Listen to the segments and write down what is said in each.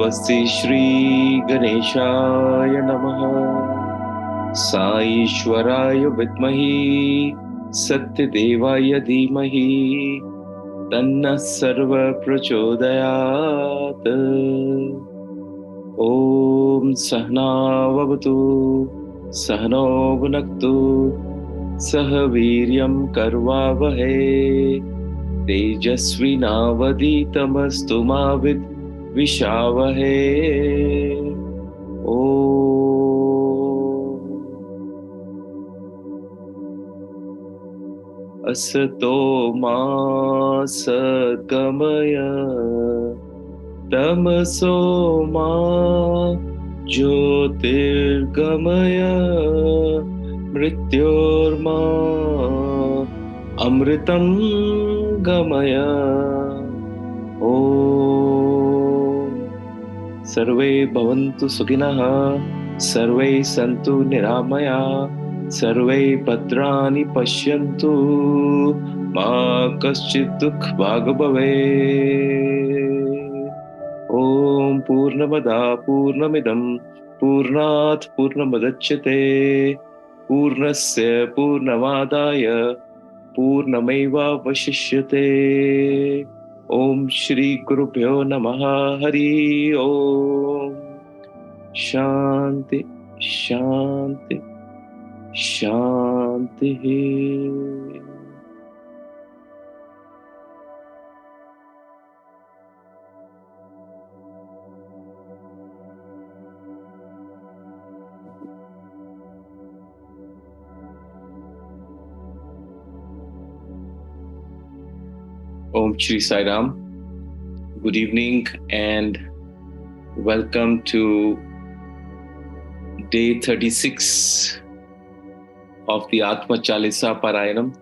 Swasti Shri Ganeshaya Namaha Saishwaraya Vidmahi Satyadevaya Dhimahi Tanna Sarva Prachodayat. Om Sahna Vavatu Sahno Gunaktu Sahaviryam Karvavahe Tejasvinavaditamastu mavid Vishavahe. Om Asato ma Satgamaya Tamaso ma Jyotirgamaya Mrityorma Amritam Gamaya. Om Sarve Bhavantu Sukhinah Sarve Santu Niramaya Sarve Bhadrani Pashyantu Ma Kaschit Dukh Bhag Bhave. Om Purnamada Purnamidam Purnat Purnamadachyate Purnasya Purnamadaya Purnameva Vashishyate. Om Shri Gurubhyo Namaha Hari Om. Shanti, Shanti, Shanti. Om Shri Sai Ram. Good evening and welcome to day 36 of the Atma Chalisa Parayanam.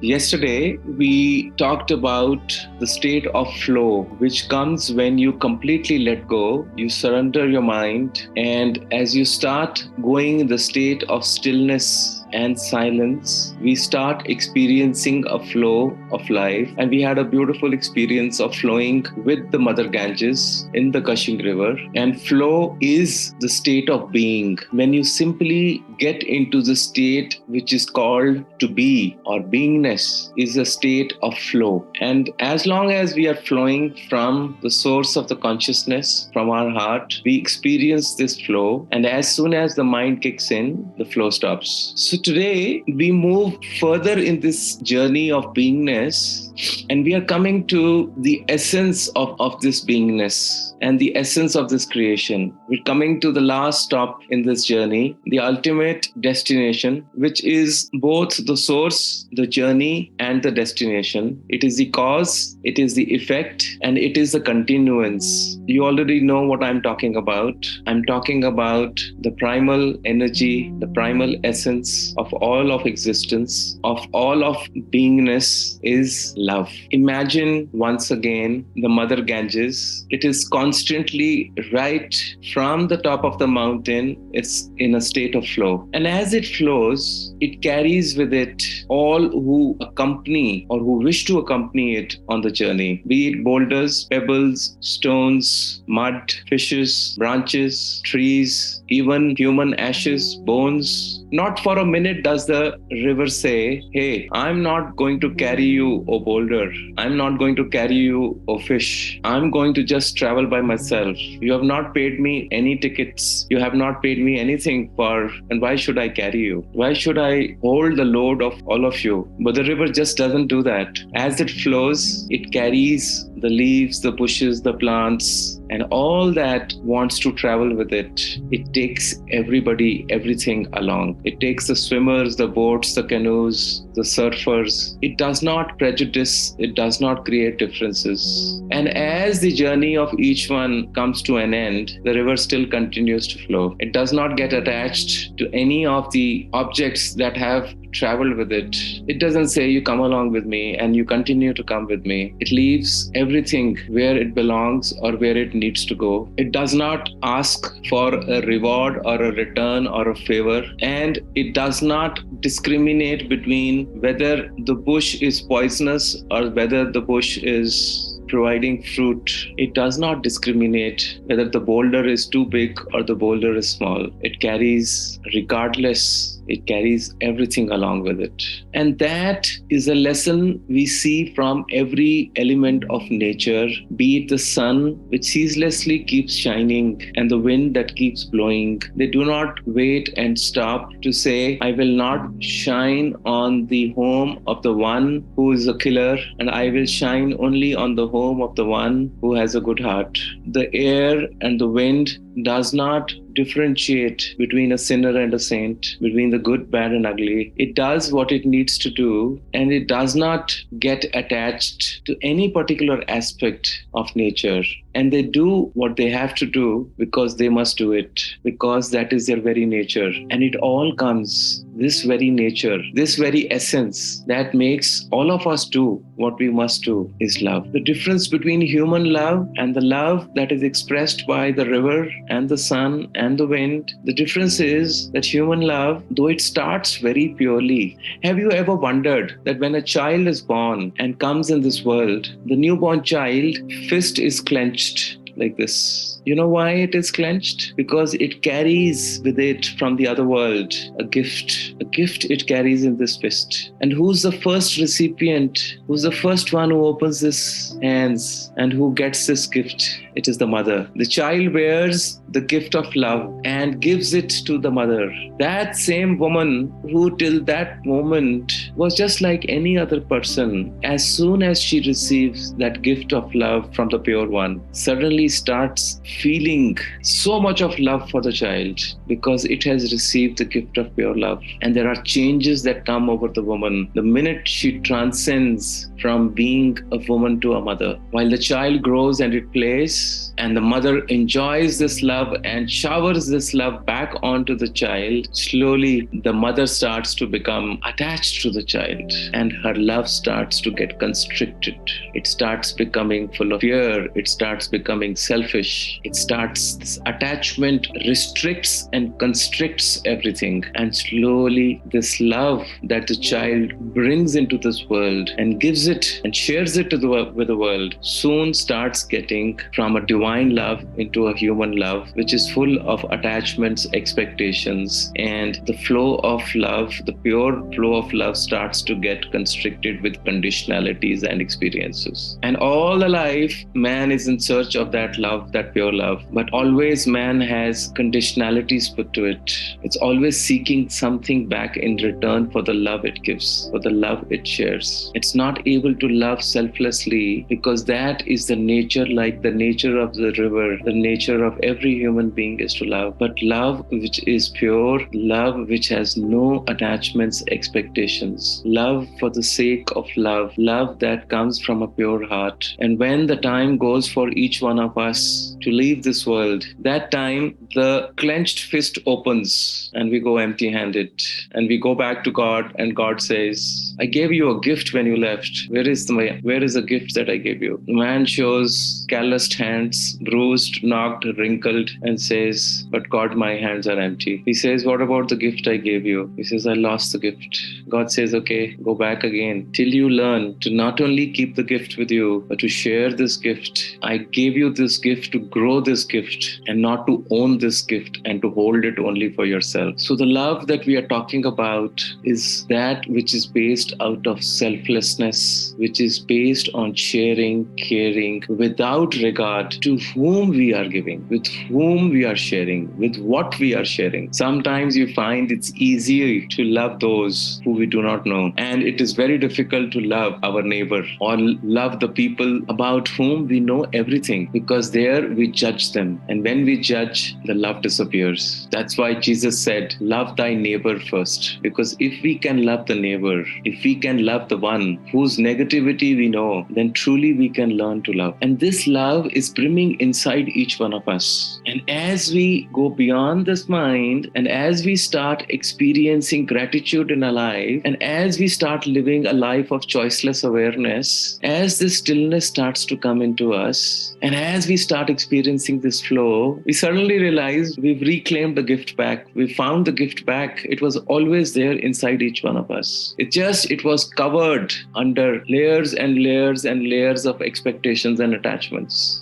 Yesterday, we talked about the state of flow, which comes when you completely let go, you surrender your mind, and as you start going in the state of stillness and silence, we start experiencing a flow of life. And we had a beautiful experience of flowing with the Mother Ganges in the Gushing River. And flow is the state of being. When you simply get into the state which is called to be, or beingness is a state of flow. And as long as we are flowing from the source of the consciousness, from our heart, we experience this flow. And as soon as the mind kicks in, the flow stops. So today we move further in this journey of beingness, and we are coming to the essence of this beingness and the essence of this creation. We're coming to the last stop in this journey, the ultimate destination, which is both the source, the journey, and the destination. It is the cause, it is the effect, and it is the continuance. You already know what I'm talking about. I'm talking about the primal energy, the primal essence of all of existence, of all of beingness is love. Imagine once again the Mother Ganges. It is constantly right from the top of the mountain. It's in a state of flow. And as it flows, it carries with it all who accompany or who wish to accompany it on the journey. Be it boulders, pebbles, stones, mud, fishes, branches, trees, even human ashes, bones. Not for a minute does the river say, hey, I'm not going to carry you, O boulder. I'm not going to carry you, O fish. I'm going to just travel by myself. You have not paid me any tickets. You have not paid me anything for, and why should I carry you? Why should I hold the load of all of you? But the river just doesn't do that. As it flows, it carries the leaves, the bushes, the plants, and all that wants to travel with it. It takes everybody, everything along. It takes the swimmers, the boats, the canoes, the surfers. It does not prejudice. It does not create differences. And as the journey of each one comes to an end, the river still continues to flow. It does not get attached to any of the objects that have travel with it. It doesn't say you come along with me and you continue to come with me. It leaves everything where it belongs or where it needs to go. It does not ask for a reward or a return or a favor, and it does not discriminate between whether the bush is poisonous or whether the bush is providing fruit. It does not discriminate whether the boulder is too big or the boulder is small. It carries, regardless, it carries everything along with it. And that is a lesson we see from every element of nature, be it the sun, which ceaselessly keeps shining, and the wind that keeps blowing. They do not wait and stop to say, I will not shine on the home of the one who is a killer, and I will shine only on the home of the one who has a good heart. The air and the wind does not differentiate between a sinner and a saint, between the good, bad, and ugly. It does what it needs to do, and it does not get attached to any particular aspect of nature. And they do what they have to do because they must do it, because that is their very nature. And it all comes, this very nature, this very essence that makes all of us do what we must do is love. The difference between human love and the love that is expressed by the river and the sun and the wind, the difference is that human love, though it starts very purely, have you ever wondered that when a child is born and comes in this world, the newborn child, fist is clenched like this. You know why it is clenched? Because it carries with it from the other world a gift it carries in this fist. And who's the first recipient? Who's the first one who opens his hands and who gets this gift? It is the mother. The child bears the gift of love and gives it to the mother. That same woman who till that moment was just like any other person, as soon as she receives that gift of love from the pure one, suddenly starts feeling so much of love for the child because it has received the gift of pure love. And there are changes that come over the woman the minute she transcends from being a woman to a mother. While the child grows and it plays, and the mother enjoys this love and showers this love back onto the child, slowly the mother starts to become attached to the child and her love starts to get constricted. It starts becoming full of fear. It starts becoming selfish. This attachment restricts and constricts everything. And slowly this love that the child brings into this world and gives it and shares it with the world soon starts getting from a divine love into a human love, which is full of attachments, expectations, and the flow of love, the pure flow of love starts to get constricted with conditionalities and experiences. And all the life, man is in search of that love, that pure love, but always man has conditionalities put to it. It's always seeking something back in return for the love it gives, for the love it shares. It's not able to love selflessly because that is the nature, like the nature of the river, the nature of every human being is to love. But love which is pure, love which has no attachments, expectations, love for the sake of love, love that comes from a pure heart. And when the time goes for each one of us to leave this world, that time the clenched fist opens and we go empty-handed and we go back to God, and God says, I gave you a gift when you left. Where is the gift that I gave you? The man shows calloused hands, bruised, knocked, wrinkled, and says, but God, my hands are empty. He says, what about the gift I gave you? He says, I lost the gift. God says, okay, go back again till you learn to not only keep the gift with you, but to share this gift. I gave you this gift to grow this gift and not to own this gift and to hold it only for yourself. So the love that we are talking about is that which is based out of selflessness, which is based on sharing, caring, without regard to whom we are giving, with whom we are sharing, with what we are sharing. Sometimes you find it's easier to love those who we do not know, and it is very difficult to love our neighbor or love the people about whom we know everything, because there we judge them, and when we judge, the love disappears. That's why Jesus said, love thy neighbor first, because if we can love the neighbor, if if we can love the one whose negativity we know, then truly we can learn to love. And this love is brimming inside each one of us. And as we go beyond this mind, and as we start experiencing gratitude in our life, and as we start living a life of choiceless awareness, as this stillness starts to come into us, and as we start experiencing this flow, we suddenly realize we've reclaimed the gift back. We found the gift back. It was always there inside each one of us. It was covered under layers and layers and layers of expectations and attachments,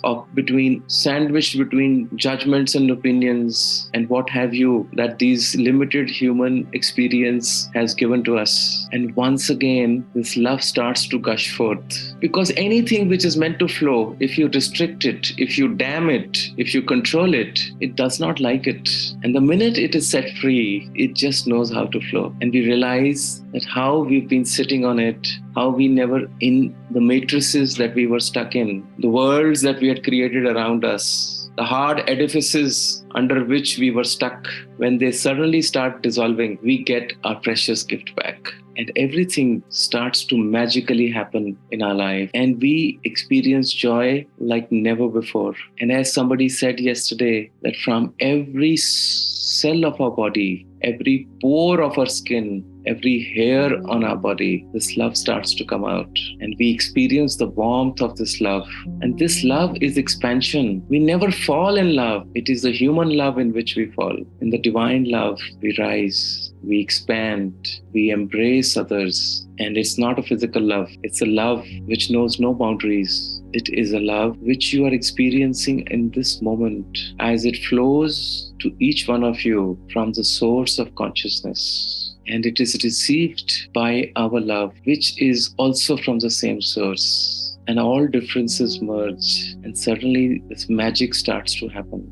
sandwiched between judgments and opinions and what have you, that these limited human experience has given to us. And once again, this love starts to gush forth. Because anything which is meant to flow, if you restrict it, if you dam it, if you control it, it does not like it. And the minute it is set free, it just knows how to flow. And we realize that how we've been sitting on it, how we never, in the matrices that we were stuck in, the worlds that we had created around us, the hard edifices under which we were stuck, when they suddenly start dissolving, we get our precious gift back. And everything starts to magically happen in our life. And we experience joy like never before. And as somebody said yesterday, that from every cell of our body, every pore of our skin, every hair on our body, this love starts to come out. And we experience the warmth of this love. And this love is expansion. We never fall in love. It is the human love in which we fall. In the divine love, we rise, we expand, we embrace others. And it's not a physical love. It's a love which knows no boundaries. It is a love which you are experiencing in this moment as it flows to each one of you from the source of consciousness. And it is received by our love, which is also from the same source. And all differences merge. And suddenly this magic starts to happen.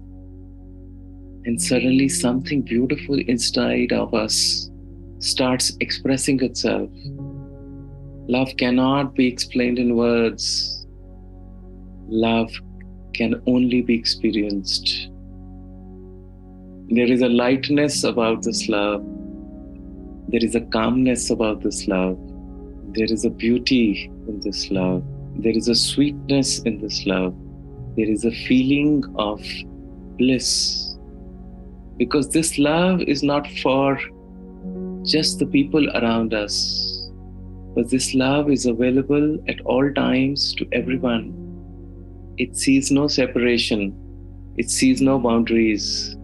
And suddenly something beautiful inside of us starts expressing itself. Love cannot be explained in words. Love can only be experienced. There is a lightness about this love. There is a calmness about this love. There is a beauty in this love. There is a sweetness in this love. There is a feeling of bliss. Because this love is not for just the people around us, but this love is available at all times to everyone. It sees no separation. It sees no boundaries.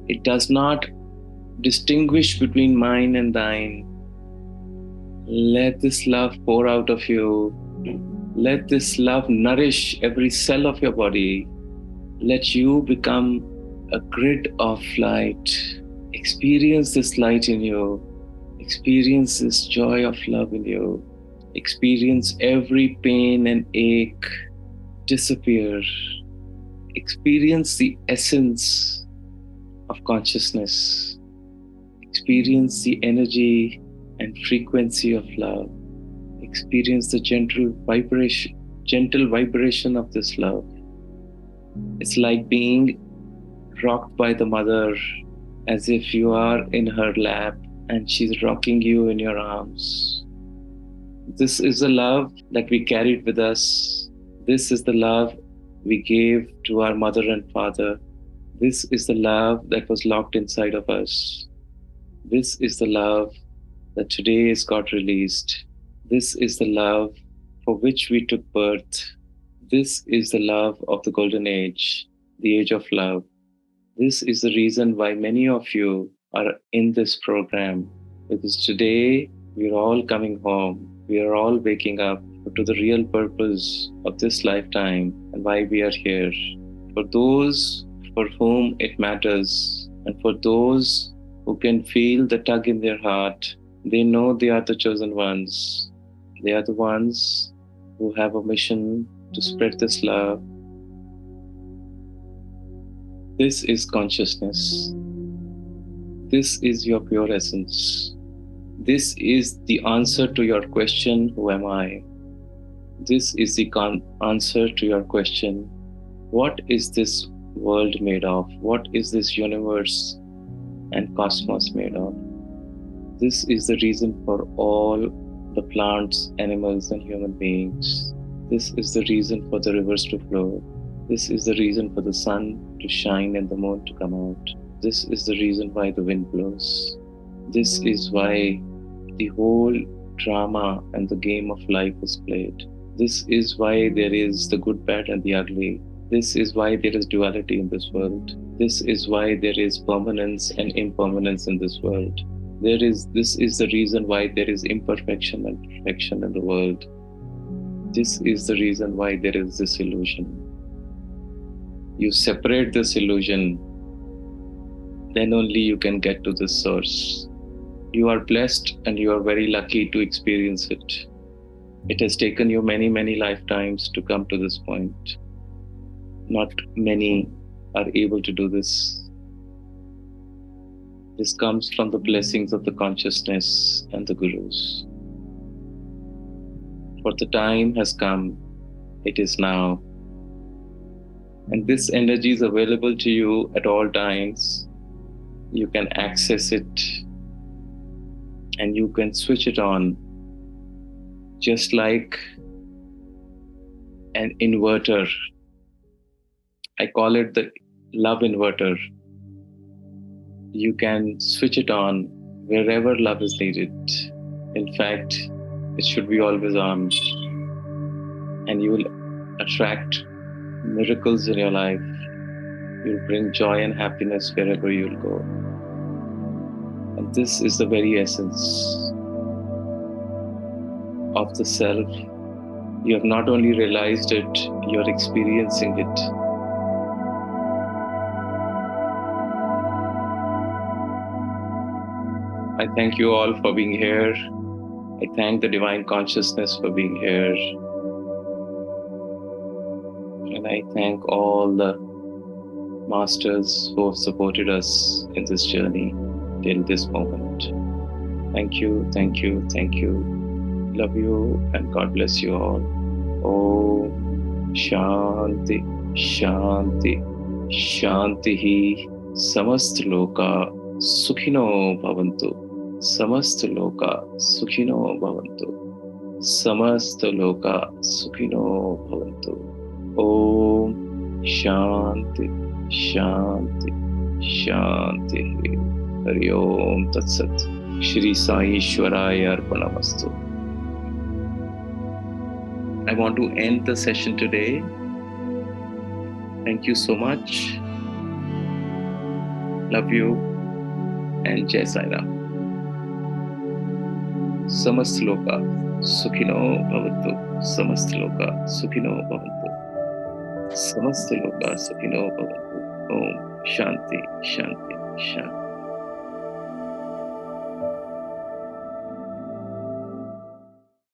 It does not distinguish between mine and thine. Let this love pour out of you. Let this love nourish every cell of your body. Let you become a grid of light. Experience this light in you. Experience this joy of love in you. Experience every pain and ache disappear. Experience the essence of consciousness. Experience the energy and frequency of love. Experience the gentle vibration of this love. It's like being rocked by the mother, as if you are in her lap and she's rocking you in your arms. This is the love that we carried with us. This is the love we gave to our mother and father. This is the love that was locked inside of us. This is the love that today is got released. This is the love for which we took birth. This is the love of the golden age, the age of love. This is the reason why many of you are in this program, because today we are all coming home. We are all waking up to the real purpose of this lifetime and why we are here. For those for whom it matters, and for those who can feel the tug in their heart, they know they are the chosen ones. They are the ones who have a mission to spread this love. This is consciousness. This is your pure essence. This is the answer to your question, who am I? This is the answer to your question, what is this world made of? What is this universe and cosmos made of? This is the reason for all the plants, animals, and human beings. This is the reason for the rivers to flow. This is the reason for the sun to shine and the moon to come out. This is the reason why the wind blows. This is why the whole drama and the game of life is played. This is why there is the good, bad, and the ugly. This is why there is duality in this world. This is why there is permanence and impermanence in this world. This is the reason why there is imperfection and perfection in the world. This is the reason why there is this illusion. You separate this illusion, then only you can get to this source. You are blessed and you are very lucky to experience it. It has taken you many, many lifetimes to come to this point. Not many are able to do this. This comes from the blessings of the consciousness and the gurus. For the time has come, it is now. And this energy is available to you at all times. You can access it and you can switch it on, just like an inverter. I call it the Love Inverter. You can switch it on wherever love is needed. In fact, it should be always on. And you will attract miracles in your life. You'll bring joy and happiness wherever you'll go. And this is the very essence of the self. You have not only realized it, you're experiencing it. I thank you all for being here. I thank the Divine Consciousness for being here. And I thank all the masters who have supported us in this journey till this moment. Thank you, thank you, thank you. Love you and God bless you all. Om Shanti, Shanti, Shanti. Samast Loka Sukhino Bhavantu. Samast Loka Sukhino Bhavantu. Samast Loka Sukhino Bhavantu. Om Shanti, Shanti, Shanti. Hari Om Tat Sat. Shri Sai Ishwaraya Arpanamastu. I want to end the session today. Thank you so much. Love you and Jai Sai Ram. Samast Loka Sukhino Bhavantu. Samast Loka Sukhino Bhavantu. Samast Loka Sukhino Bhavantu. Om Shanti, Shanti, Shanti.